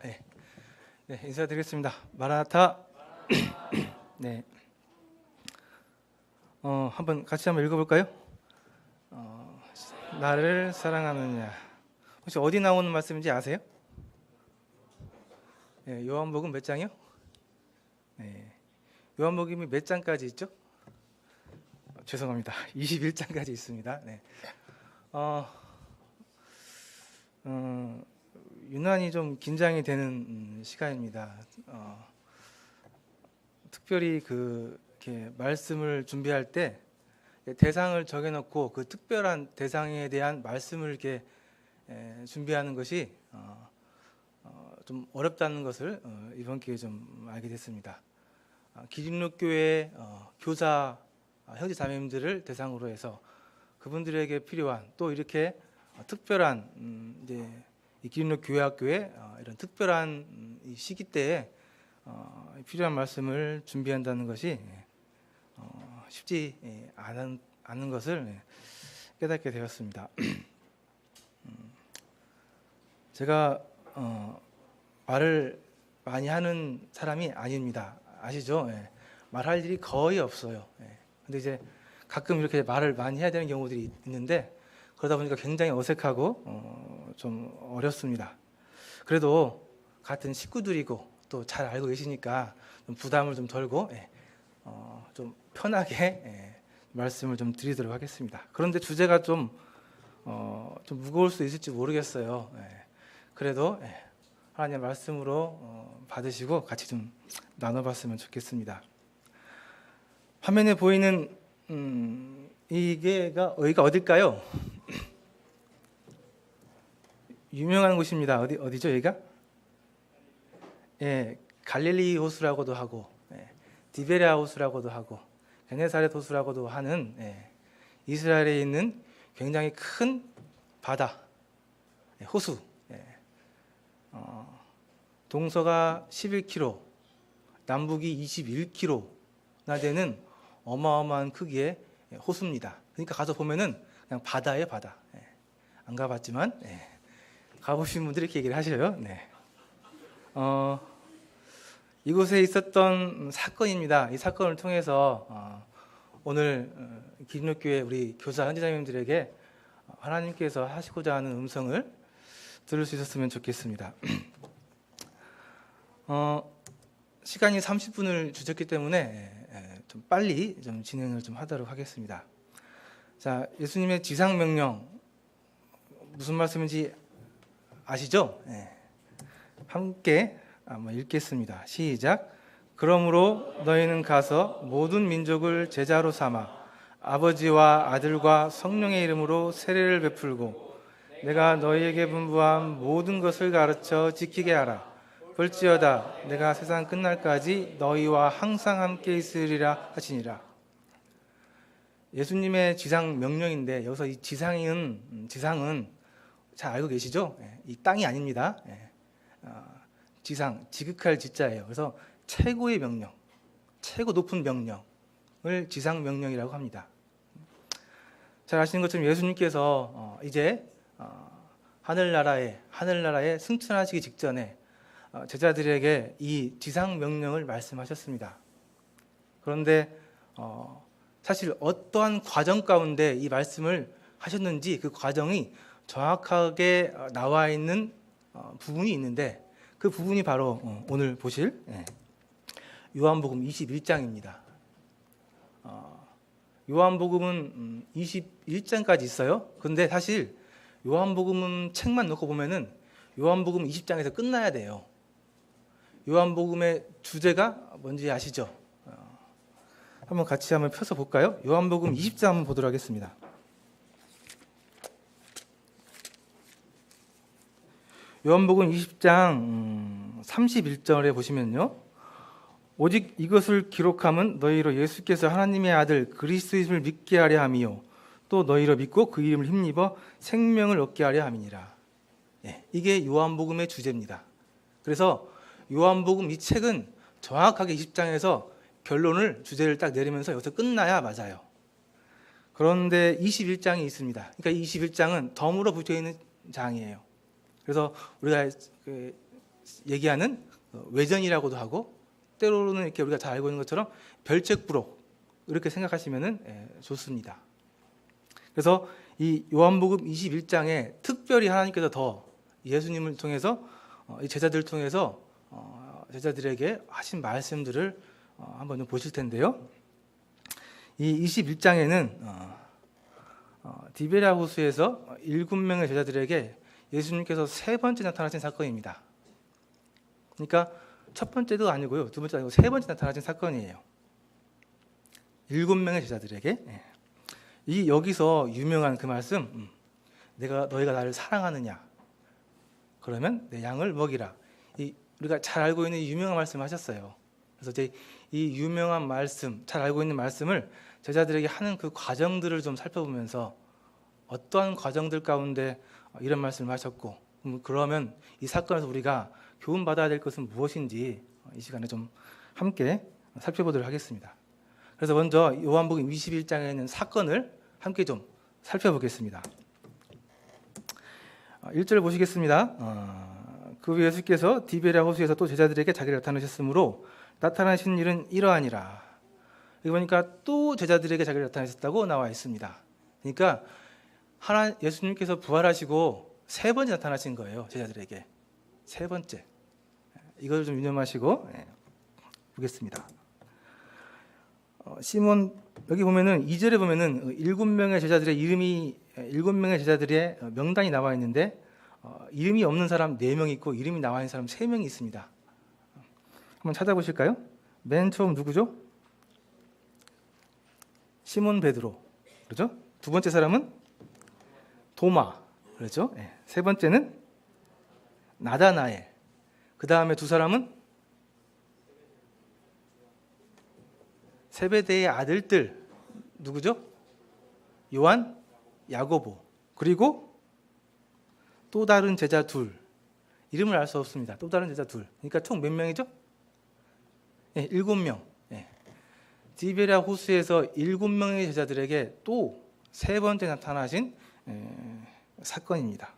네. 네, 인사드리겠습니다. 마라나타. 네. 한번 같이 한번 읽어볼까요? 나를 사랑하느냐. 혹시 어디 나오는 말씀인지 아세요? 네, 요한복음 몇 장이요? 네. 요한복음이 몇 장까지 있죠? 죄송합니다. 21장까지 있습니다. 네. 유난히 좀 긴장이 되는 시간입니다. 특별히 이렇게 말씀을 준비할 때 대상을 정해놓고 그 특별한 대상에 대한 말씀을 이렇게 준비하는 것이 좀 어렵다는 것을 이번 기회에 좀 알게 됐습니다. 기린록교회 교사 형제 자매님들을 대상으로 해서 그분들에게 필요한 또 이렇게 특별한 이제 이 기린록교회학교의 이런 특별한 이 시기 때에 필요한 말씀을 준비한다는 것이 쉽지 않은 것을 깨닫게 되었습니다. 제가 말을 많이 하는 사람이 아닙니다. 아시죠? 말할 일이 거의 없어요. 근데 이제 가끔 이렇게 말을 많이 해야 되는 경우들이 있는데 그러다 보니까 굉장히 어색하고 좀 어렵습니다. 그래도 같은 식구들이고 또 잘 알고 계시니까 좀 부담을 좀 덜고 좀 편하게 말씀을 좀 드리도록 하겠습니다. 그런데 주제가 좀 무거울 수 있을지 모르겠어요. 그래도 하나님의 말씀으로 받으시고 같이 좀 나눠봤으면 좋겠습니다. 화면에 보이는 여기가 어딜까요? 유명한 곳입니다. 어디죠, 여기가? 갈릴리 호수라고도 하고, 디베랴 호수라고도 하고, 게네사렛 호수라고도 하는 이스라엘에 있는 굉장히 큰 바다, 호수. 동서가 11km, 남북이 21km나 되는 어마어마한 크기의 호수입니다. 그러니까 가서 보면은 그냥 바다예요, 바다. 안 가봤지만 가보신 분들이 이렇게 얘기를 하셔요. 이곳에 있었던 사건입니다. 이 사건을 통해서 오늘 기린록교회 우리 교사 현지자님들에게 하나님께서 하시고자 하는 음성을 들을 수 있었으면 좋겠습니다. 시간이 30분을 주셨기 때문에 좀 빨리 좀 진행을 좀 하도록 하겠습니다. 자, 예수님의 지상 명령 무슨 말씀인지 아시죠? 함께 한번 읽겠습니다. 시작. 그러므로 너희는 가서 모든 민족을 제자로 삼아 아버지와 아들과 성령의 이름으로 세례를 베풀고 내가 너희에게 분부한 모든 것을 가르쳐 지키게 하라. 볼지어다 내가 세상 끝날까지 너희와 항상 함께 있으리라 하시니라. 예수님의 지상 명령인데 여기서 이 지상은 잘 알고 계시죠? 이 땅이 아닙니다. 지상, 지극할 지자예요. 그래서 최고의 명령, 최고 높은 명령을 지상 명령이라고 합니다. 잘 아시는 것처럼 예수님께서 이제 하늘나라에 승천하시기 직전에 제자들에게 이 지상 명령을 말씀하셨습니다. 그런데 사실 어떠한 과정 가운데 이 말씀을 하셨는지 그 과정이 정확하게 나와 있는 부분이 있는데 그 부분이 바로 오늘 보실 요한복음 21장입니다. 요한복음은 21장까지 있어요. 그런데 사실 요한복음은 책만 놓고 보면은 요한복음 20장에서 끝나야 돼요. 요한복음의 주제가 뭔지 아시죠? 한번 같이 한번 펴서 볼까요? 요한복음 20장 한번 보도록 하겠습니다. 요한복음 20장 31절에 보시면요. 오직 이것을 기록함은 너희로 예수께서 하나님의 아들 그리스도임을 믿게 하려 함이요 또 너희로 믿고 그 이름을 힘입어 생명을 얻게 하려 함이니라. 이게 요한복음의 주제입니다. 그래서 요한복음 이 책은 정확하게 20장에서 결론을 주제를 딱 내리면서 여기서 끝나야 맞아요. 그런데 21장이 있습니다. 그러니까 21장은 덤으로 붙어 있는 장이에요. 그래서 우리가 얘기하는 외전이라고도 하고, 때로는 이렇게 우리가 잘 알고 있는 것처럼 별책부록 이렇게 생각하시면 좋습니다. 그래서 이 요한복음 21장에 특별히 하나님께서 더 예수님을 통해서 이 제자들을 통해서 제자들에게 하신 말씀들을 한번 좀 보실 텐데요. 이 21장에는 디베랴 호수에서 7명의 제자들에게 예수님께서 세 번째 나타나신 사건입니다. 그러니까 첫 번째도 아니고요, 두 번째도 아니고 세 번째 나타나신 사건이에요. 7명의 제자들에게. 이 여기서 유명한 그 말씀, 너희가 나를 사랑하느냐? 그러면 내 양을 먹이라. 우리가 잘 알고 있는 이 유명한 말씀을 하셨어요. 그래서 이제 이 유명한 말씀, 잘 알고 있는 말씀을 제자들에게 하는 그 과정들을 좀 살펴보면서 어떠한 과정들 가운데 이런 말씀을 하셨고, 그러면 이 사건에서 우리가 교훈받아야 될 것은 무엇인지 이 시간에 좀 함께 살펴보도록 하겠습니다. 그래서 먼저 요한복음 21장에 있는 사건을 함께 좀 살펴보겠습니다. 1절 보시겠습니다. 그 후에 예수께서 디베랴 호수에서 또 제자들에게 자기를 나타내셨으므로 나타나신 일은 이러하니라. 여기 보니까 또 제자들에게 자기를 나타내셨다고 나와 있습니다. 그러니까 예수님께서 부활하시고 세 번째 나타나신 거예요, 제자들에게. 세 번째. 이걸 좀 유념하시고 보겠습니다. 시몬, 여기 보면은 2절에 보면은 7명의 제자들의 이름이 7명의 제자들의 명단이 나와 있는데 이름이 없는 사람 4명 있고 이름이 나와 있는 사람 3명이 있습니다. 한번 찾아보실까요? 맨 처음 누구죠? 시몬 베드로, 그렇죠? 두 번째 사람은 도마, 그렇죠? 세 번째는 나다나엘. 그 다음에 두 사람은 세베대의 아들들, 누구죠? 요한, 야고보. 그리고 또 다른 제자 둘. 이름을 알 수 없습니다. 또 다른 제자 둘. 그러니까 총 몇 명이죠? 7명. 디베랴 호수에서 7명의 제자들에게 또 세 번째 나타나신 사건입니다.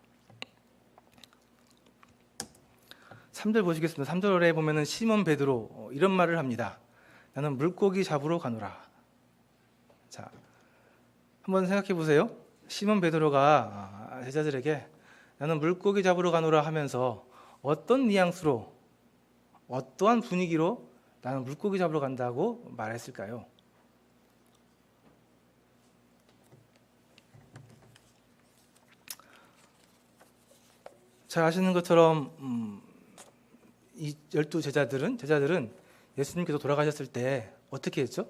3절 보시겠습니다. 3절에 보면은 시몬 베드로 이런 말을 합니다. 나는 물고기 잡으러 가노라. 자, 한번 생각해 보세요. 시몬 베드로가 제자들에게 나는 물고기 잡으러 가노라 하면서 어떤 뉘앙스로, 어떠한 분위기로 나는 물고기 잡으러 간다고 말했을까요? 잘 아시는 것처럼 이 12제자들은 예수님께서 돌아가셨을 때 어떻게 했죠?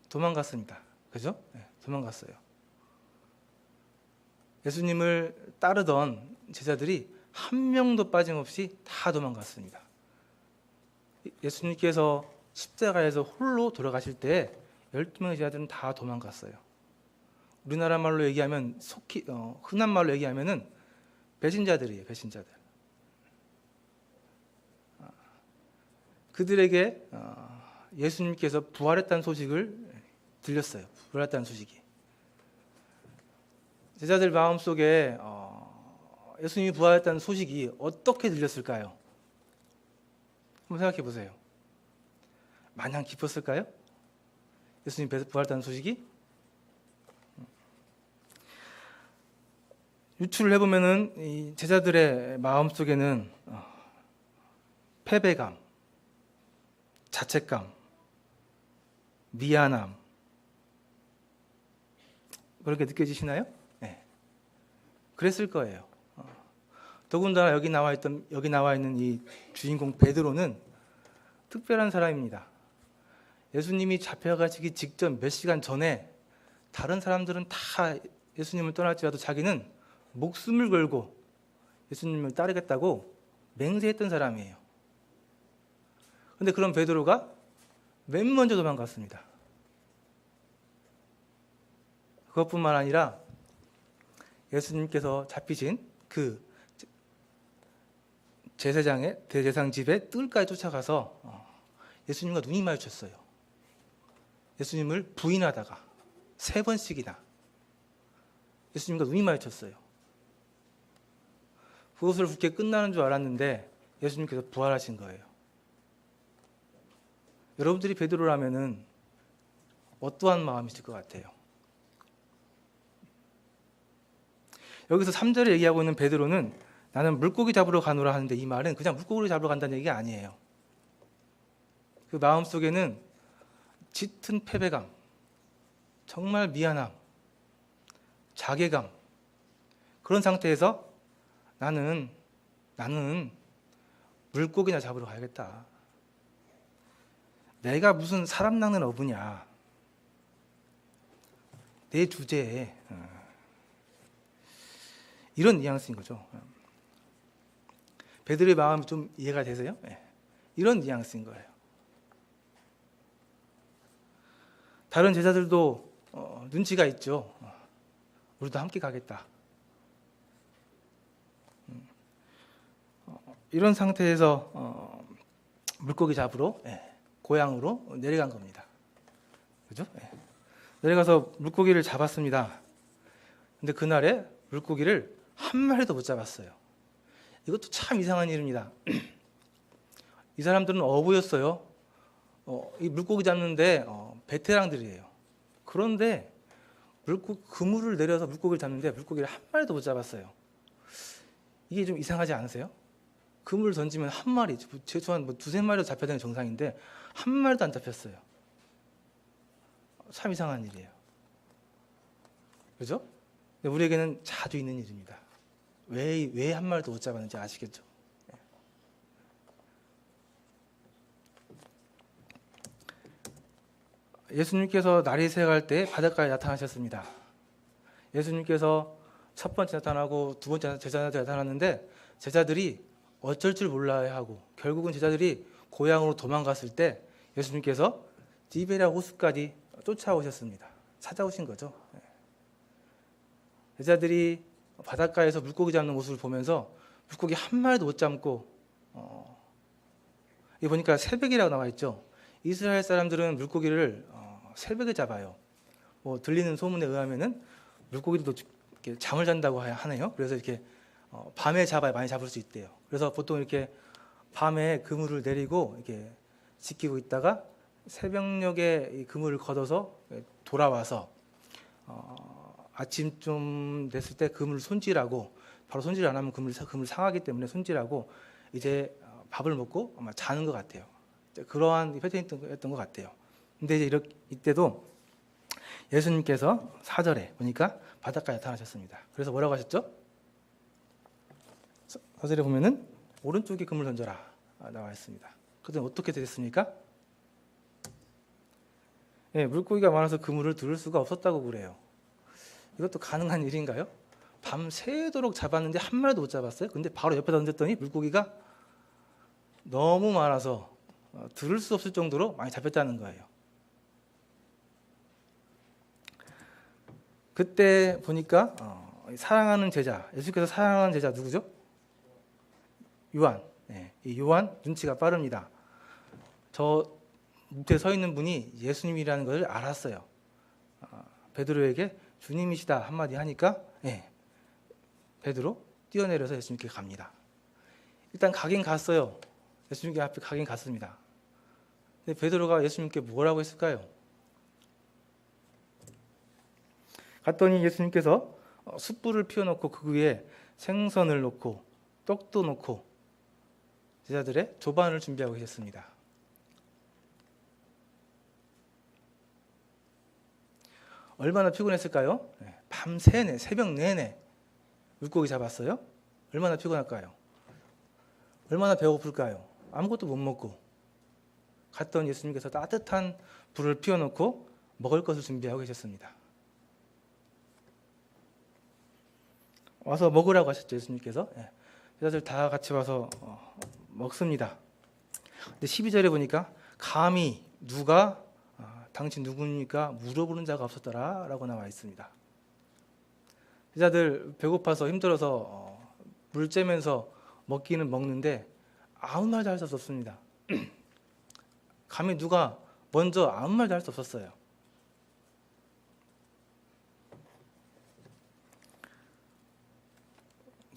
도망갔습니다. 그죠? 도망갔어요. 예수님을 따르던 제자들이 한 명도 빠짐없이 다 도망갔습니다. 예수님께서 십자가에서 홀로 돌아가실 때 12명의 제자들은 다 도망갔어요. 우리나라 말로 얘기하면 흔한 말로 얘기하면은 배신자들이에요. 배신자들. 그들에게 예수님께서 부활했다는 소식을 들렸어요. 부활했다는 소식이. 제자들 마음속에 예수님이 부활했다는 소식이 어떻게 들렸을까요? 한번 생각해 보세요. 마냥 기뻤을까요? 예수님 부활했다는 소식이? 유추를 해보면은 이 제자들의 마음속에는 패배감, 자책감, 미안함, 그렇게 느껴지시나요? 네. 그랬을 거예요. 더군다나 여기 나와 있는 이 주인공 베드로는 특별한 사람입니다. 예수님이 잡혀가시기 직전 몇 시간 전에 다른 사람들은 다 예수님을 떠날지라도 자기는 목숨을 걸고 예수님을 따르겠다고 맹세했던 사람이에요. 그런데 그런 베드로가 맨 먼저 도망갔습니다. 그것뿐만 아니라 예수님께서 잡히신 그 제사장의 대제사장 집에 뜰까지 쫓아가서 예수님과 눈이 마주쳤어요. 예수님을 부인하다가 3번씩이나 예수님과 눈이 마주쳤어요. 그것을 그렇게 끝나는 줄 알았는데 예수님께서 부활하신 거예요. 여러분들이 베드로라면은 어떠한 마음이실 것 같아요? 여기서 3절에 얘기하고 있는 베드로는 나는 물고기 잡으러 가노라 하는데, 이 말은 그냥 물고기를 잡으러 간다는 얘기가 아니에요. 그 마음속에는 짙은 패배감, 정말 미안함, 자괴감, 그런 상태에서 나는 물고기나 잡으러 가야겠다. 내가 무슨 사람 낚는 어부냐. 내 주제에 이런 뉘앙스인 거죠. 베드로의 마음이 좀 이해가 되세요? 이런 뉘앙스인 거예요. 다른 제자들도 눈치가 있죠. 우리도 함께 가겠다. 이런 상태에서 물고기 잡으러 고향으로 내려간 겁니다. 그죠? 내려가서 물고기를 잡았습니다. 근데 그날에 물고기를 한 마리도 못 잡았어요. 이것도 참 이상한 일입니다. 이 사람들은 어부였어요. 이 물고기 잡는데 베테랑들이에요. 그런데 그물을 내려서 물고기를 잡는데 물고기를 한 마리도 못 잡았어요. 이게 좀 이상하지 않으세요? 그물을 던지면 한 마리, 최소한 두세 마리도 잡혀야 되는 정상인데 한 마리도 안 잡혔어요. 참 이상한 일이에요. 그죠? 근데 우리에게는 자주 있는 일입니다. 왜 한 마리도 못 잡았는지 아시겠죠? 예수님께서 날이 새갈 때 바닷가에 나타나셨습니다. 예수님께서 첫 번째 나타나고 두 번째 제자한테 나타났는데 제자들이 어쩔 줄 몰라야 하고 결국은 제자들이 고향으로 도망갔을 때 예수님께서 디베랴 호수까지 쫓아오셨습니다. 찾아오신 거죠. 제자들이 바닷가에서 물고기 잡는 모습을 보면서 물고기 한 마리도 못 잡고 이 보니까 새벽이라고 나와 있죠. 이스라엘 사람들은 물고기를 새벽에 잡아요. 들리는 소문에 의하면은 물고기들도 이렇게 잠을 잔다고 하네요. 그래서 이렇게 밤에 잡아야 많이 잡을 수 있대요. 그래서 보통 이렇게 밤에 그물을 내리고 이렇게 지키고 있다가 새벽녘에 이 그물을 걷어서 돌아와서 아침쯤 됐을 때 그물을 손질하고, 바로 손질 안 하면 그물 상하기 때문에 손질하고 이제 밥을 먹고 아마 자는 것 같아요. 그러한 패턴이었던 것 같아요. 근데 이제 이때도 예수님께서 4절에 보니까 바닷가에 나타나셨습니다. 그래서 뭐라고 하셨죠? 4절에 보면은 오른쪽에 그물 던져라 나와 있습니다. 그때 어떻게 됐습니까? 물고기가 많아서 그물을 들을 수가 없었다고 그래요. 이것도 가능한 일인가요? 밤새도록 잡았는데 한 마리도 못 잡았어요. 근데 바로 옆에 던졌더니 물고기가 너무 많아서 들을 수 없을 정도로 많이 잡혔다는 거예요. 그때 보니까 사랑하는 제자, 예수께서 사랑하는 제자 누구죠? 요한. 이 요한 눈치가 빠릅니다. 저 밑에 서 있는 분이 예수님이라는 것을 알았어요. 베드로에게 주님이시다 한마디 하니까 베드로 뛰어내려서 예수님께 갑니다. 일단 가긴 갔어요. 예수님께 앞에 가긴 갔습니다. 근데 베드로가 예수님께 뭐라고 했을까요? 갔더니 예수님께서 숯불을 피워놓고 그 위에 생선을 놓고 떡도 놓고 제자들의 조반을 준비하고 계셨습니다. 얼마나 피곤했을까요? 밤새내, 새벽 내내 물고기 잡았어요. 얼마나 피곤할까요? 얼마나 배고플까요? 아무것도 못 먹고 갔던 예수님께서 따뜻한 불을 피워놓고 먹을 것을 준비하고 계셨습니다. 와서 먹으라고 하셨죠, 예수님께서. 제자들 다 같이 와서 먹습니다. 근데 12절에 보니까 감히 누가 당신 누구니까 물어보는 자가 없었더라 라고 나와 있습니다. 제자들 배고파서 힘들어서 물 쬐면서 먹기는 먹는데 아무 말도 할 수 없었습니다. 감히 누가 먼저 아무 말도 할 수 없었어요.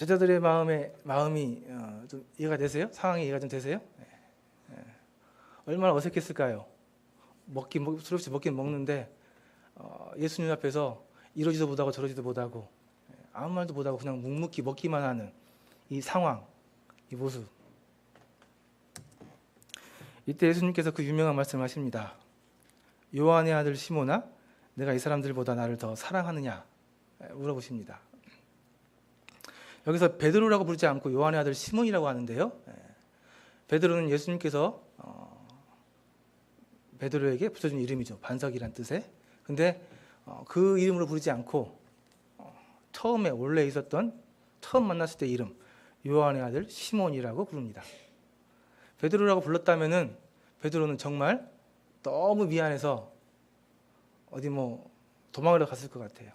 제자들의 마음이 좀 이해가 되세요? 상황이 이해가 좀 되세요? 얼마나 어색했을까요? 수없이 먹긴 먹는데 예수님 앞에서 이러지도 못하고 저러지도 못하고 아무 말도 못하고 그냥 묵묵히 먹기만 하는 이 상황, 이 모습. 이때 예수님께서 그 유명한 말씀을 하십니다. 요한의 아들 시몬아, 내가 이 사람들보다 나를 더 사랑하느냐 물어보십니다. 여기서 베드로라고 부르지 않고 요한의 아들 시몬이라고 하는데요. 베드로는 예수님께서 베드로에게 붙여준 이름이죠. 반석이란 뜻의. 근데 그 이름으로 부르지 않고 처음에 원래 있었던 처음 만났을 때 이름 요한의 아들 시몬이라고 부릅니다. 베드로라고 불렀다면은 베드로는 정말 너무 미안해서 어디 도망을 갔을 것 같아요.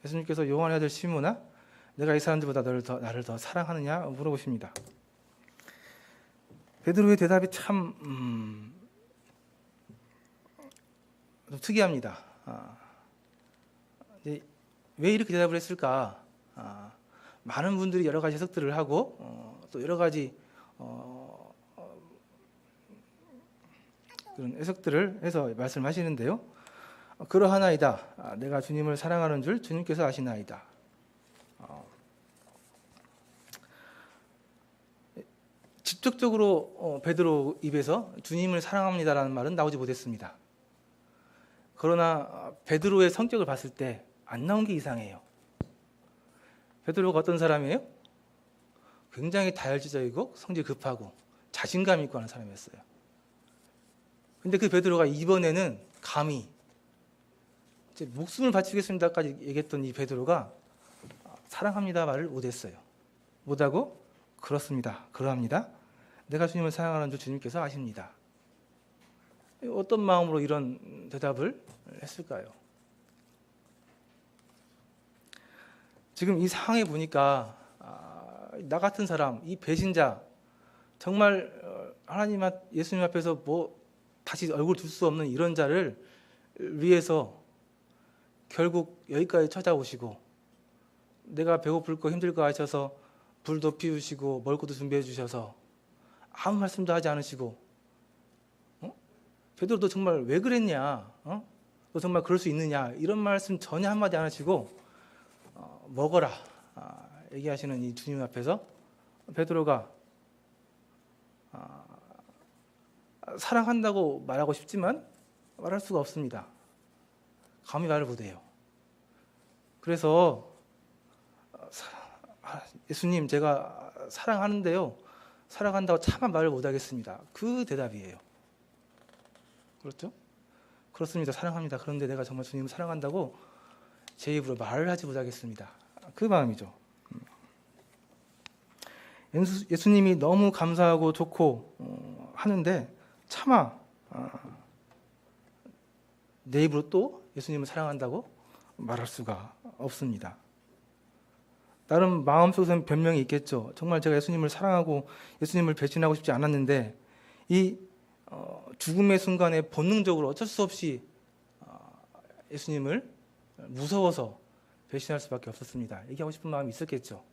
예수님께서 요한의 아들 시몬아, 내가 이 사람들보다 나를 더 사랑하느냐 물어보십니다. 베드로의 대답이 참 좀 특이합니다. 왜 이렇게 대답을 했을까? 많은 분들이 여러 가지 해석들을 하고 또 여러 가지 그런 해석들을 해서 말씀하시는데요. 그러하나이다. 내가 주님을 사랑하는 줄 주님께서 아시나이다. 직접적으로 베드로 입에서 주님을 사랑합니다라는 말은 나오지 못했습니다. 그러나 베드로의 성격을 봤을 때 안 나온 게 이상해요. 베드로가 어떤 사람이에요? 굉장히 다혈질적이고 성질 급하고 자신감 있고 하는 사람이었어요. 근데 그 베드로가 이번에는 감히 이제 목숨을 바치겠습니다까지 얘기했던 이 베드로가 사랑합니다 말을 못했어요. 못하고 그렇습니다. 그러합니다. 내가 주님을 사랑하는 줄 주님께서 아십니다. 어떤 마음으로 이런 대답을 했을까요? 지금 이 상황에 보니까 나 같은 사람, 이 배신자, 정말 예수님 앞에서 다시 얼굴 둘 수 없는 이런 자를 위해서 결국 여기까지 찾아오시고 내가 배고플 거 힘들 거 하셔서 불도 피우시고 먹을 것도 준비해 주셔서 아무 말씀도 하지 않으시고 베드로 너 정말 왜 그랬냐? 너 정말 그럴 수 있느냐? 이런 말씀 전혀 한마디 안 하시고 먹어라 얘기하시는 이 주님 앞에서 베드로가 사랑한다고 말하고 싶지만 말할 수가 없습니다. 감히 말을 못해요. 그래서 예수님 제가 사랑하는데요. 사랑한다고 차마 말을 못하겠습니다. 그 대답이에요. 그렇죠? 그렇습니다. 사랑합니다. 그런데 내가 정말 주님을 사랑한다고 제 입으로 말을 하지 못하겠습니다. 그 마음이죠. 예수님이 너무 감사하고 좋고 하는데 차마 내 입으로 또 예수님을 사랑한다고 말할 수가 없습니다. 나름 마음속에서는 변명이 있겠죠. 정말 제가 예수님을 사랑하고 예수님을 배신하고 싶지 않았는데 이 죽음의 순간에 본능적으로 어쩔 수 없이 예수님을 무서워서 배신할 수밖에 없었습니다. 얘기하고 싶은 마음이 있었겠죠.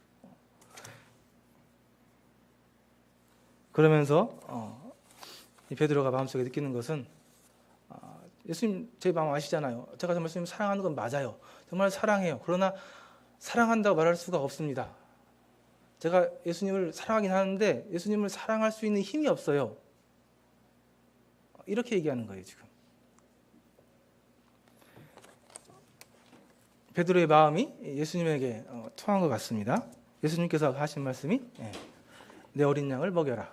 그러면서 이 베드로가 마음속에 느끼는 것은 예수님 제 마음 아시잖아요. 제가 정말 예수님 사랑하는 건 맞아요. 정말 사랑해요. 그러나 사랑한다고 말할 수가 없습니다. 제가 예수님을 사랑하긴 하는데 예수님을 사랑할 수 있는 힘이 없어요. 이렇게 얘기하는 거예요, 지금. 베드로의 마음이 예수님에게 통한 것 같습니다. 예수님께서 하신 말씀이 내 어린 양을 먹여라.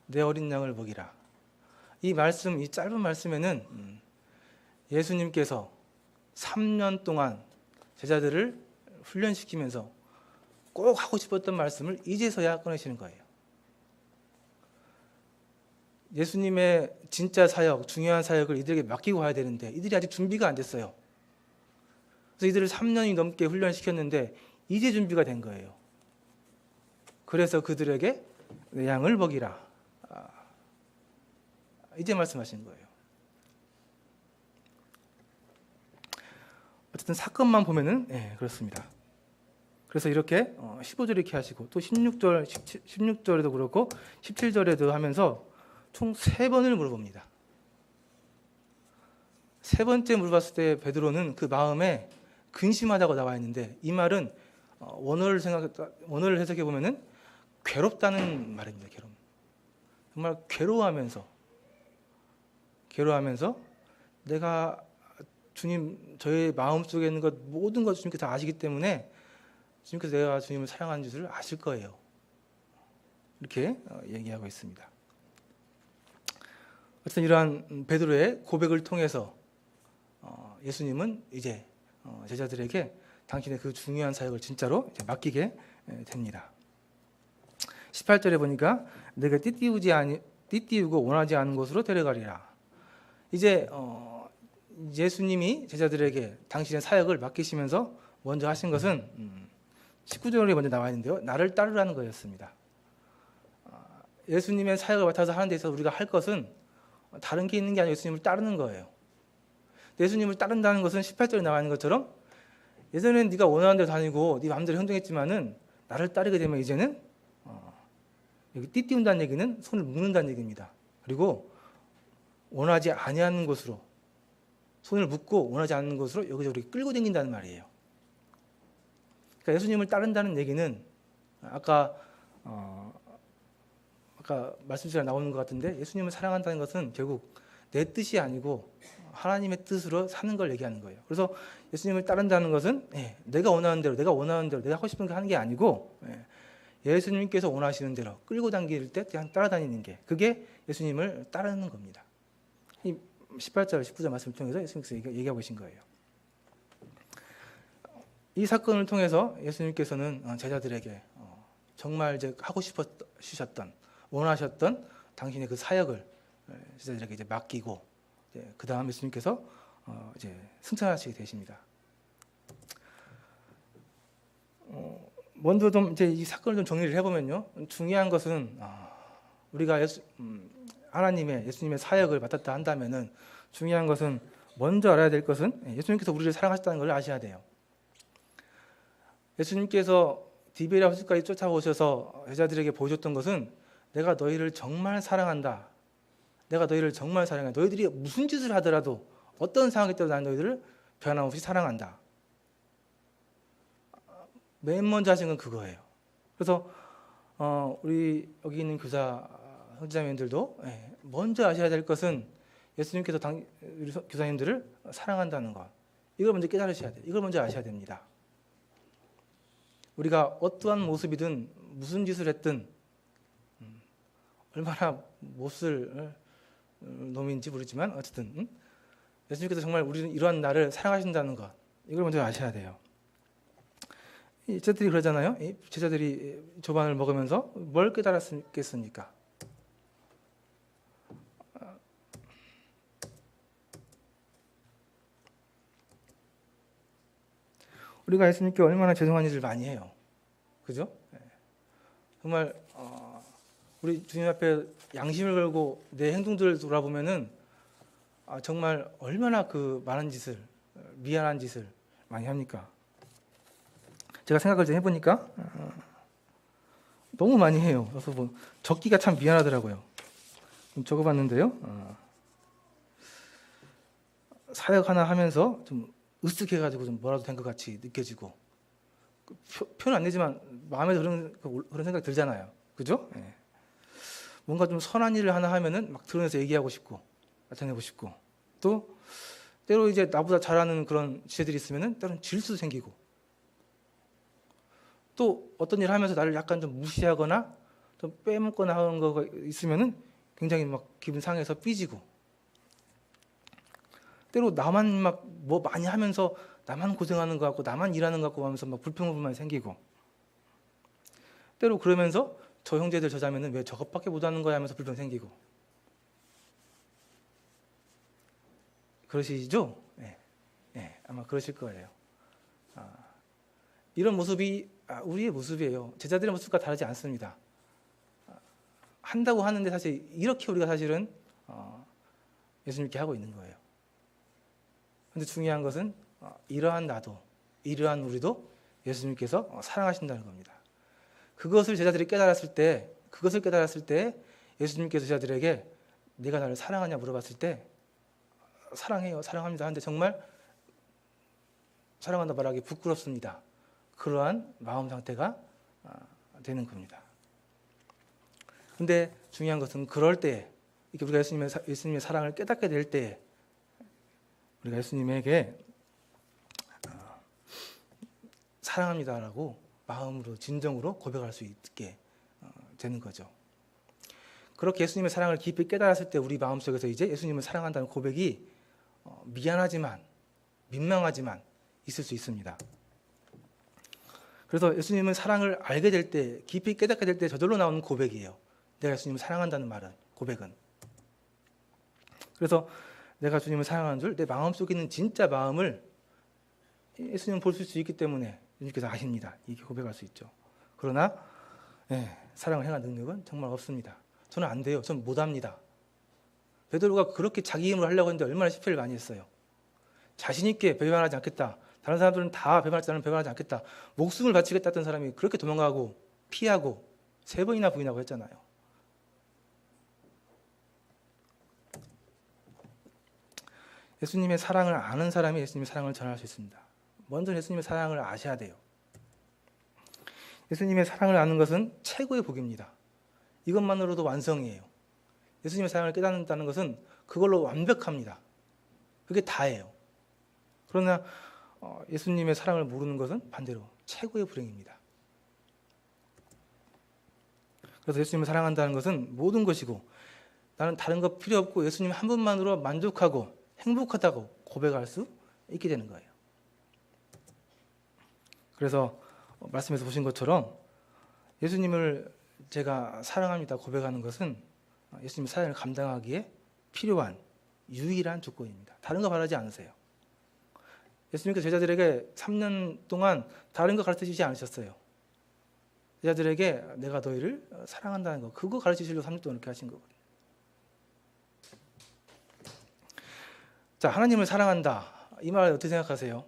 내 어린 양을 먹이라. 이 말씀, 이 짧은 말씀에는 예수님께서 3년 동안 제자들을 훈련시키면서 꼭 하고 싶었던 말씀을 이제서야 꺼내시는 거예요. 예수님의 진짜 사역, 중요한 사역을 이들에게 맡기고 가야 되는데 이들이 아직 준비가 안 됐어요. 그래서 이들을 3년이 넘게 훈련시켰는데 이제 준비가 된 거예요. 그래서 그들에게 내 양을 먹이라. 이제 말씀하신 거예요. 어쨌든 사건만 보면은 그렇습니다. 그래서 이렇게 15절 이렇게 하시고 또 16절, 16절에도 그렇고 17절에도 하면서 총 3번을 물어봅니다. 세 번째 물어봤을 때 베드로는 그 마음에 근심하다고 나와 있는데, 이 말은 원어를 해석해 보면은 괴롭다는 말입니다. 정말 괴로워하면서 내가 주님, 저의 마음속에 있는 것 모든 것 주님께서 아시기 때문에 주님께서 내가 주님을 사랑하는 줄을 아실 거예요. 이렇게 얘기하고 있습니다. 어쨌든 이러한 베드로의 고백을 통해서 예수님은 이제 제자들에게 당신의 그 중요한 사역을 진짜로 맡기게 됩니다. 18절에 보니까 내가 띠띠우고 원하지 않은 곳으로 데려가리라. 이제 예수님이 제자들에게 당신의 사역을 맡기시면서 먼저 하신 것은 19절에 먼저 나와 있는데요, 나를 따르라는 거였습니다. 예수님의 사역을 맡아서 하는 데 있어서 우리가 할 것은 다른 게 있는 게 아니라 예수님을 따르는 거예요. 예수님을 따른다는 것은 18절에 나와 있는 것처럼 예전에는 네가 원하는 대로 다니고 네 마음대로 행동했지만은 나를 따르게 되면 이제는 여기 띠띠운다는 얘기는 손을 묶는다는 얘기입니다. 그리고 원하지 아니하는 곳으로, 손을 묶고 원하지 않는 곳으로 여기저기 끌고 다닌다는 말이에요. 그러니까 예수님을 따른다는 얘기는 아까 말씀 시간에 나오는 것 같은데, 예수님을 사랑한다는 것은 결국 내 뜻이 아니고 하나님의 뜻으로 사는 걸 얘기하는 거예요. 그래서 예수님을 따른다는 것은 내가 원하는 대로, 내가 하고 싶은 거 하는 게 아니고 예수님께서 원하시는 대로 끌고 당길 때 그냥 따라다니는 게, 그게 예수님을 따르는 겁니다. 이 18절, 19절 말씀을 통해서 예수님께서 얘기하고 계신 거예요. 이 사건을 통해서 예수님께서는 제자들에게 정말 이제 하고 싶으셨던, 원하셨던 당신의 그 사역을 제자들에게 이제 맡기고, 그 다음 예수님께서 이제 승천하시게 되십니다. 먼저 좀 이제 이 사건을 좀 정리를 해보면요, 중요한 것은 우리가 예수님의 사역을 맡았다 한다면은 중요한 것은, 먼저 알아야 될 것은 예수님께서 우리를 사랑하셨다는 걸 아셔야 돼요. 예수님께서 디베랴 호수까지 쫓아오셔서 제자들에게 보여줬던 것은 내가 너희를 정말 사랑한다. 내가 너희를 정말 사랑해. 너희들이 무슨 짓을 하더라도, 어떤 상황이 때도 나는 너희들을 변함없이 사랑한다. 맨 먼저 하신 건 그거예요. 그래서 우리 여기 있는 교사 형제자매님들도 먼저 아셔야 될 것은 예수님께서 우리 교사님들을 사랑한다는 것. 이걸 먼저 깨달으셔야 돼요. 이걸 먼저 아셔야 됩니다. 우리가 어떠한 모습이든 무슨 짓을 했든 얼마나 못쓸 놈인지 모르지만 어쨌든 예수님께서 정말 우리는 이러한 나를 사랑하신다는 것, 이걸 먼저 아셔야 돼요. 제자들이 그러잖아요. 제자들이 조반을 먹으면서 뭘 깨달았겠습니까? 우리가 예수님께 얼마나 죄송한 일을 많이 해요. 그죠? 정말 우리 주님 앞에 양심을 걸고 내 행동들을 돌아보면은 정말 얼마나 그 많은 짓을, 미안한 짓을 많이 합니까? 제가 생각을 좀 해보니까 너무 많이 해요. 그래서 적기가 참 미안하더라고요. 좀 적어봤는데요. 사역 하나 하면서 좀 으쓱해가지고 좀 뭐라도 된 것 같이 느껴지고, 표현 안 되지만 마음에 그런 생각 들잖아요. 그죠? 뭔가 좀 선한 일을 하나 하면은 막 드러내서 얘기하고 싶고 나타내고 싶고, 또 때로 이제 나보다 잘하는 그런 지혜들이 있으면은 때로는 질수도 생기고, 또 어떤 일을 하면서 나를 약간 좀 무시하거나 좀 빼먹거나 하는 거가 있으면은 굉장히 막 기분 상해서 삐지고, 때로 나만 막 뭐 많이 하면서 나만 고생하는 것 같고 나만 일하는 것 같고 하면서 막 불평불만이 생기고, 때로 그러면서 저 형제들 저 자매는 왜 저것밖에 못하는 거야 하면서 불평 생기고, 그러시죠? 아마 그러실 거예요. 이런 모습이 우리의 모습이에요. 제자들의 모습과 다르지 않습니다. 한다고 하는데 사실 이렇게 우리가 사실은 예수님께 하고 있는 거예요. 그런데 중요한 것은 이러한 나도, 이러한 우리도 예수님께서 사랑하신다는 겁니다. 그것을 제자들이 깨달았을 때 예수님께서 제자들에게 네가 나를 사랑하냐 물어봤을 때 사랑해요, 사랑합니다 하는데 정말 사랑한다 말하기 부끄럽습니다. 그러한 마음 상태가 되는 겁니다. 근데 중요한 것은 그럴 때에 우리가 예수님의 사랑을 깨닫게 될 때에 우리가 예수님에게 사랑합니다라고 마음으로 진정으로 고백할 수 있게 되는 거죠. 그렇게 예수님의 사랑을 깊이 깨달았을 때 우리 마음속에서 이제 예수님을 사랑한다는 고백이 미안하지만 민망하지만 있을 수 있습니다. 그래서 예수님의 사랑을 알게 될 때, 깊이 깨닫게 될 때 저절로 나오는 고백이에요. 내가 예수님을 사랑한다는 말은, 고백은. 그래서 내가 주님을 사랑하는 줄 내 마음속에 있는 진짜 마음을 예수님은 볼 수 있기 때문에 예수님께서 아십니다. 이렇게 고백할 수 있죠. 그러나 사랑을 행할 능력은 정말 없습니다. 저는 안 돼요. 저는 못합니다. 베드로가 그렇게 자기 힘으로 하려고 했는데 얼마나 실패를 많이 했어요. 자신 있게 배반하지 않겠다. 다른 사람들은 다 배반하지 않으면 배반하지 않겠다. 목숨을 바치겠다 했던 사람이 그렇게 도망가고 피하고 3번이나 부인하고 했잖아요. 예수님의 사랑을 아는 사람이 예수님의 사랑을 전할 수 있습니다. 먼저 예수님의 사랑을 아셔야 돼요. 예수님의 사랑을 아는 것은 최고의 복입니다. 이것만으로도 완성이에요. 예수님의 사랑을 깨닫는다는 것은 그걸로 완벽합니다. 그게 다예요. 그러나 예수님의 사랑을 모르는 것은 반대로 최고의 불행입니다. 그래서 예수님을 사랑한다는 것은 모든 것이고 나는 다른 것 필요 없고 예수님 한 분만으로 만족하고 행복하다고 고백할 수 있게 되는 거예요. 그래서 말씀에서 보신 것처럼 예수님을 제가 사랑합니다 고백하는 것은 예수님의 사랑을 감당하기에 필요한 유일한 조건입니다. 다른 거 바라지 않으세요. 예수님께서 제자들에게 3년 동안 다른 거 가르치지 않으셨어요. 제자들에게 내가 너희를 사랑한다는 거, 그거 가르치시려고 3년 동안 이렇게 하신 거거든요. 자, 하나님을 사랑한다. 이 말 어떻게 생각하세요?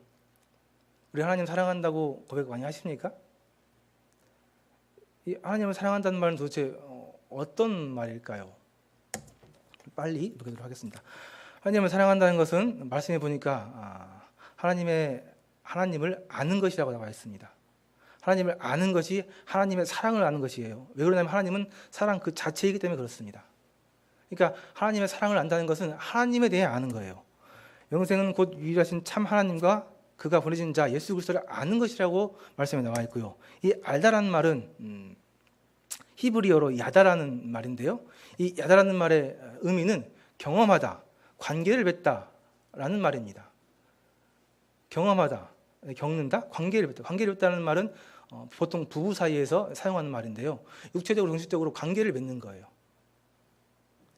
우리 하나님 사랑한다고 고백 많이 하십니까? 이 하나님을 사랑한다는 말은 도대체 어떤 말일까요? 빨리 읽도록 하겠습니다. 하나님을 사랑한다는 것은 말씀해 보니까 하나님을 아는 것이라고 나와 있습니다. 하나님을 아는 것이 하나님의 사랑을 아는 것이에요. 왜 그러냐면 하나님은 사랑 그 자체이기 때문에 그렇습니다. 그러니까 하나님의 사랑을 안다는 것은 하나님에 대해 아는 거예요. 영생은 곧 유일하신 참 하나님과 그가 보내신 자 예수 그리스도를 아는 것이라고 말씀에 나와 있고요. 이 알다라는 말은 히브리어로 야다라는 말인데요. 이 야다라는 말의 의미는 경험하다, 관계를 맺다라는 말입니다. 경험하다, 겪는다, 관계를 맺다. 관계를 맺다는 말은 보통 부부 사이에서 사용하는 말인데요. 육체적으로, 정신적으로 관계를 맺는 거예요.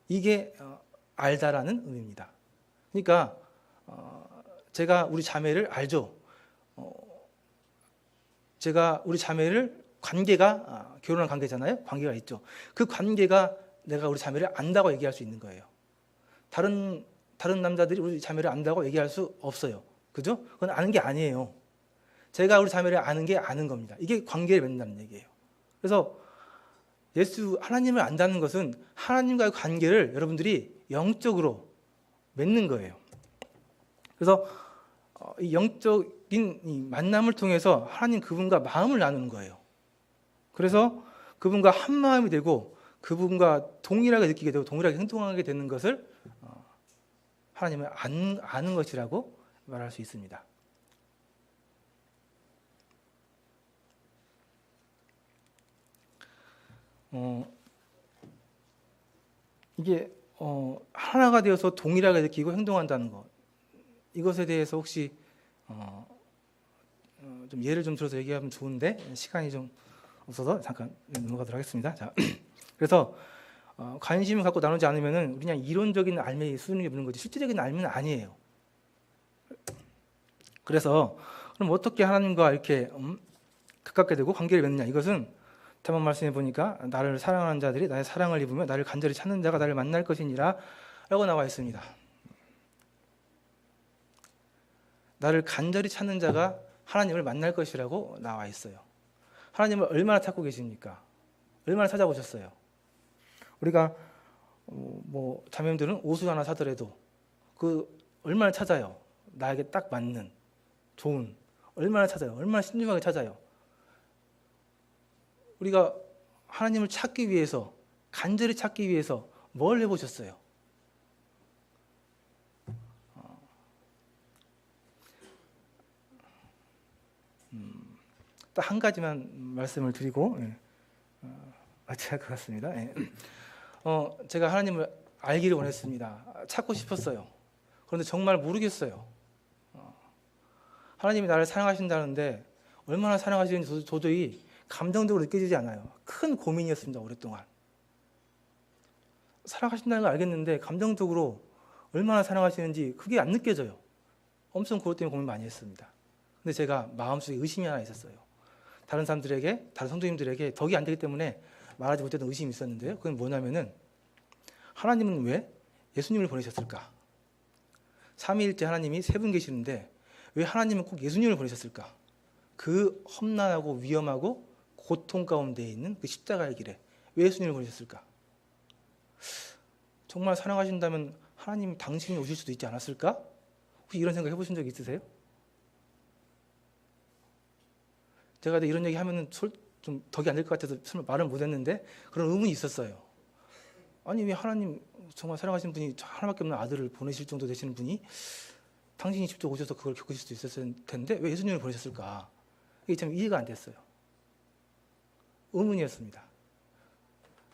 이게 알다라는 의미입니다. 그러니까 제가 우리 자매를 알죠. 제가 우리 자매를 관계가 결혼한 관계잖아요. 관계가 있죠. 그 관계가 내가 우리 자매를 안다고 얘기할 수 있는 거예요. 다른 남자들이 우리 자매를 안다고 얘기할 수 없어요. 그죠? 그건 아는 게 아니에요. 제가 우리 자매를 아는 게 아는 겁니다. 이게 관계를 맺는다는 얘기예요. 그래서 하나님을 안다는 것은 하나님과의 관계를 여러분들이 영적으로 맺는 거예요. 그래서 이 영적인 이 만남을 통해서 하나님 그분과 마음을 나누는 거예요. 그래서 그분과 한 마음이 되고 그분과 동일하게 느끼게 되고 동일하게 행동하게 되는 것을 하나님을 아는 것이라고 말할 수 있습니다. 이게 하나가 되어서 동일하게 느끼고 행동한다는 것, 이것에 대해서 혹시 좀 예를 좀 들어서 얘기하면 좋은데 시간이 좀 없어서 잠깐 넘어가도록 하겠습니다. 자, 그래서 관심을 갖고 나누지 않으면은 그냥 이론적인 알매 수준이 있는 거지 실질적인 알매는 아니에요. 그래서 그럼 어떻게 하나님과 이렇게 가깝게 되고 관계를 맺느냐? 이것은 다만 말씀해 보니까 나를 사랑하는 자들이 나의 사랑을 입으며 나를 간절히 찾는 자가 나를 만날 것이니라 라고 나와 있습니다. 나를 간절히 찾는 자가 하나님을 만날 것이라고 나와 있어요. 하나님을 얼마나 찾고 계십니까? 얼마나 찾아보셨어요? 우리가 뭐 자매님들은 옷을 하나 사더라도 그 얼마나 찾아요? 나에게 딱 맞는 좋은 얼마나 찾아요? 얼마나 신중하게 찾아요? 우리가 하나님을 찾기 위해서 간절히 찾기 위해서 뭘 해보셨어요? 딱 한 가지만 말씀을 드리고 마쳐야 할 것 같습니다. 제가 하나님을 알기를 원했습니다. 찾고 싶었어요. 그런데 정말 모르겠어요. 하나님이 나를 사랑하신다는데 얼마나 사랑하시는지 도저히 감정적으로 느껴지지 않아요. 큰 고민이었습니다. 오랫동안. 사랑하신다는 걸 알겠는데 감정적으로 얼마나 사랑하시는지 그게 안 느껴져요. 엄청 그것 때문에 고민 많이 했습니다. 근데 제가 마음속에 의심이 하나 있었어요. 다른 사람들에게, 다른 성도님들에게 덕이 안 되기 때문에 말하지 못했던 의심이 있었는데요. 그건 뭐냐면은 하나님은 왜 예수님을 보내셨을까? 삼위일체 하나님이 세 분 계시는데 왜 하나님은 꼭 예수님을 보내셨을까? 그 험난하고 위험하고 고통 가운데 있는 그 십자가의 길에 왜 예수님을 보내셨을까? 정말 사랑하신다면 하나님 당신이 오실 수도 있지 않았을까? 혹시 이런 생각 해보신 적 있으세요? 제가 이런 얘기 하면은 좀 덕이 안 될 것 같아서 설마 말은 못했는데 그런 의문이 있었어요. 아니 왜 하나님 정말 사랑하시는 분이 하나밖에 없는 아들을 보내실 정도 되시는 분이 당신이 직접 오셔서 그걸 겪으실 수도 있었을 텐데 왜 예수님을 보내셨을까? 이게 참 이해가 안 됐어요. 의문이었습니다.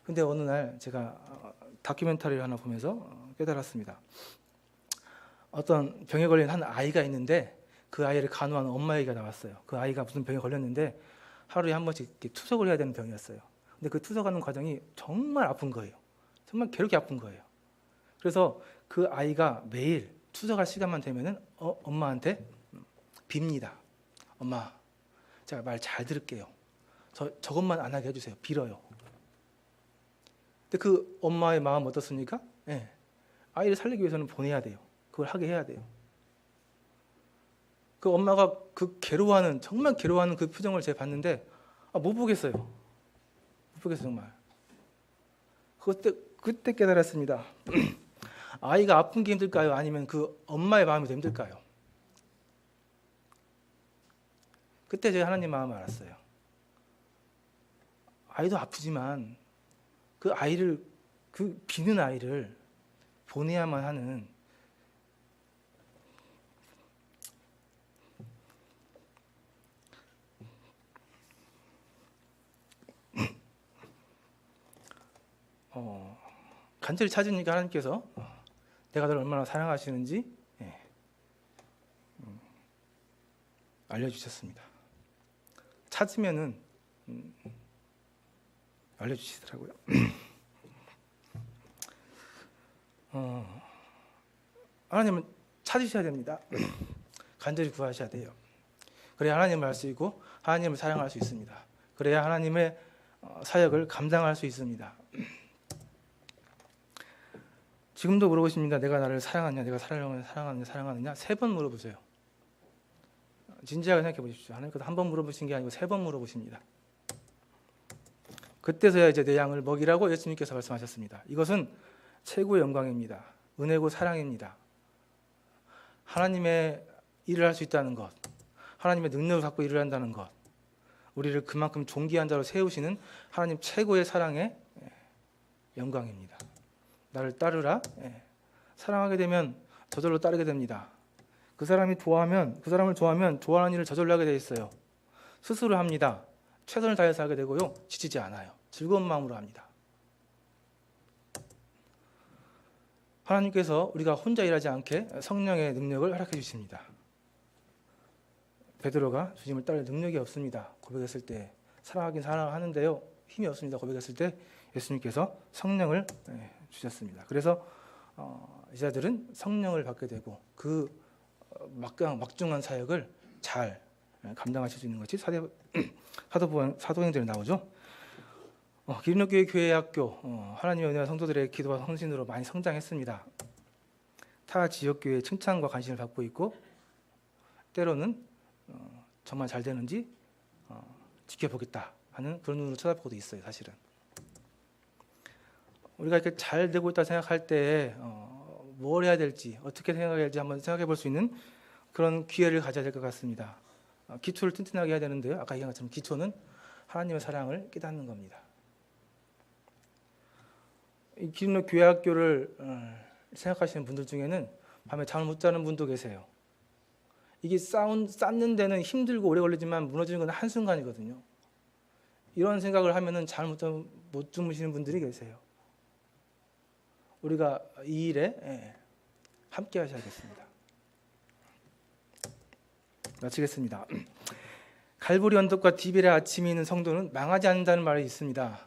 근데 어느 날 제가 다큐멘터리를 하나 보면서 깨달았습니다. 어떤 병에 걸린 한 아이가 있는데 그 아이를 간호하는 엄마 얘기가 나왔어요. 그 아이가 무슨 병에 걸렸는데 하루에 한 번씩 이렇게 투석을 해야 되는 병이었어요. 근데 그 투석하는 과정이 정말 아픈 거예요. 정말 괴롭게 아픈 거예요. 그래서 그 아이가 매일 투석할 시간만 되면은 엄마한테 빕니다. 엄마, 제가 말 잘 들을게요. 저것만 안 하게 해주세요. 빌어요. 근데 그 엄마의 마음 어떻습니까? 네. 아이를 살리기 위해서는 보내야 돼요. 그걸 하게 해야 돼요. 그 엄마가 그 괴로워하는 정말 괴로워하는 그 표정을 제가 봤는데 못 보겠어요. 못 보겠어요 정말. 그때 깨달았습니다. 아이가 아픈 게 힘들까요? 아니면 그 엄마의 마음이 더 힘들까요? 그때 제가 하나님 마음을 알았어요. 아이도 아프지만 그 아이를 그 비는 아이를 보내야만 하는 간절히 찾으니까 하나님께서 내가 너를 얼마나 사랑하시는지 알려주셨습니다. 찾으면은 알려주시더라고요. 하나님은 찾으셔야 됩니다. 간절히 구하셔야 돼요. 그래야 하나님을 알 수 있고 하나님을 사랑할 수 있습니다. 그래야 하나님의 사역을 감당할 수 있습니다. 지금도 물어보십니다. 내가 나를 사랑하냐, 내가 사랑하느냐 3번 물어보세요. 진지하게 생각해 보십시오. 하나님께서 한 번 물어보신 게 아니고 3번 물어보십니다. 그때서야 이제 내 양을 먹이라고 예수님께서 말씀하셨습니다. 이것은 최고의 영광입니다. 은혜고 사랑입니다. 하나님의 일을 할 수 있다는 것, 하나님의 능력을 갖고 일을 한다는 것, 우리를 그만큼 존귀한 자로 세우시는 하나님 최고의 사랑의 영광입니다. 나를 따르라. 사랑하게 되면 저절로 따르게 됩니다. 그 사람을 좋아하면 좋아하는 일을 저절로 하게 돼 있어요. 스스로 합니다. 최선을 다해서 하게 되고요. 지치지 않아요. 즐거운 마음으로 합니다. 하나님께서 우리가 혼자 일하지 않게 성령의 능력을 허락해 주십니다. 베드로가 주님을 따를 능력이 없습니다. 고백했을 때 사랑하긴 사랑하는데요. 힘이 없습니다. 고백했을 때 예수님께서 성령을 주셨습니다. 그래서 이자들은 성령을 받게 되고 그 막중한 사역을 잘 감당하실 수 있는 것이 사도행전에 나오죠. 기린교회 교회학교 하나님의 은혜와 성도들의 기도와 헌신으로 많이 성장했습니다. 타 지역교회의 칭찬과 관심을 받고 있고 때로는 정말 잘 되는지 지켜보겠다 하는 그런 눈으로 쳐다보고도 있어요. 사실은 우리가 이렇게 잘 되고 있다 생각할 때 뭘 해야 될지 어떻게 생각해야 될지 한번 생각해 볼 수 있는 그런 기회를 가져야 될 것 같습니다. 기초를 튼튼하게 해야 되는데요. 아까 얘기한 것처럼 기초는 하나님의 사랑을 깨닫는 겁니다. 이 기름로 교회학교를 생각하시는 분들 중에는 밤에 잠을 못 자는 분도 계세요. 이게 쌓는 데는 힘들고 오래 걸리지만 무너지는 건 한순간이거든요. 이런 생각을 하면은 잠을 못 주무시는 분들이 계세요. 우리가 이 일에 함께 하셔야겠습니다. 마치겠습니다. 갈보리 언덕과 디베레 아침이 있는 성도는 망하지 않는다는 말이 있습니다.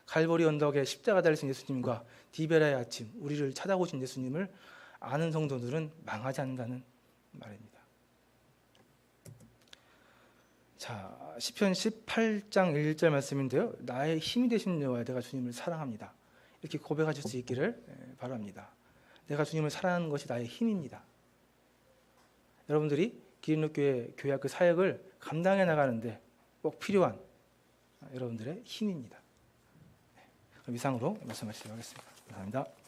갈보리 언덕에 십자가 달리신 예수님과 디베레의 아침, 우리를 찾아오신 예수님을 아는 성도들은 망하지 않는다는 말입니다. 자, 시편 18장 1절 말씀인데요. 나의 힘이 되신 여호와 내가 주님을 사랑합니다. 이렇게 고백하실 수 있기를 바랍니다. 내가 주님을 사랑하는 것이 나의 힘입니다. 여러분들이 기린록교회 교회학교 사역을 감당해 나가는데 꼭 필요한 여러분들의 힘입니다. 그럼 이상으로 말씀하시도록 하겠습니다. 감사합니다.